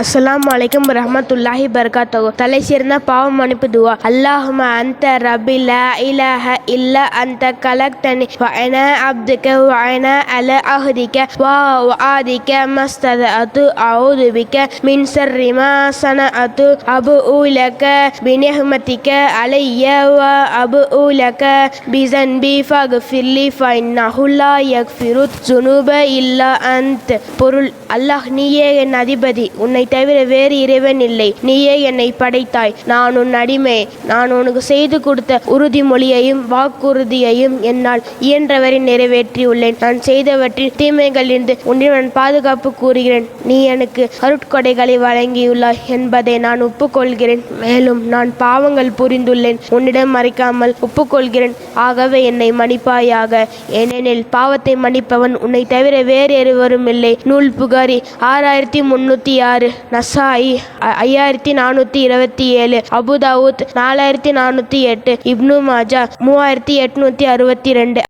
அஸ்ஸலாமு அலைக்கும் வரஹ்மத்துல்லாஹி பரகாத்துஹு. தலை சிறந்த பாவ மன்னிப்பு துவா. அல்லாஹும்ம அன்த ரப்பி லா இலாஹ இல்லா அன்த கலக்தனி வ அனா அப்துக வ அனா அலா அஹ்திக வ வஆதிக மஸ்ததஅது அஊது பிக மின் ஷர்ரி மா ஸனஅது அபூஉ லக பினிஹ்மதிக அலைய வ அபூஉ லக பிஸன்பி ஃபக்ஃபிர்லி ஃபஇன்னஹு லா யக்ஃபிரு ஸுனூப இல்லா அன்த். பொருள்: அல்லாஹ், நீயே என் அதிபதி, உன்னை தவிர வேறு இறைவன் இல்லை. நீயே என்னை படைத்தாய், நான் உன் அடிமை. நான் உனக்கு செய்து கொடுத்த உறுதிமொழியையும் வாக்குறுதியையும் என்னால் இயன்றவரை நிறைவேற்றியுள்ளேன். நான் செய்தவற்றின் தீமைகளிலிருந்து உன்னிடம் பாதுகாப்பு கூறுகிறேன். நீ எனக்கு அருட்கொடைகளை வழங்கியுள்ளாய் என்பதை நான் ஒப்புக்கொள்கிறேன். மேலும் நான் பாவங்கள் புரிந்துள்ளேன், உன்னிடம் மறைக்காமல் ஒப்புக்கொள்கிறேன். ஆகவே என்னை மன்னிப்பாயாக, ஏனெனில் பாவத்தை மன்னிப்பவன் உன்னை தவிர வேறு எவரும் இல்லை. நூல் புகாரி 6306, நசாயி 5427, அபுதாவுத் 4408, இப்னு மாஜா 3862.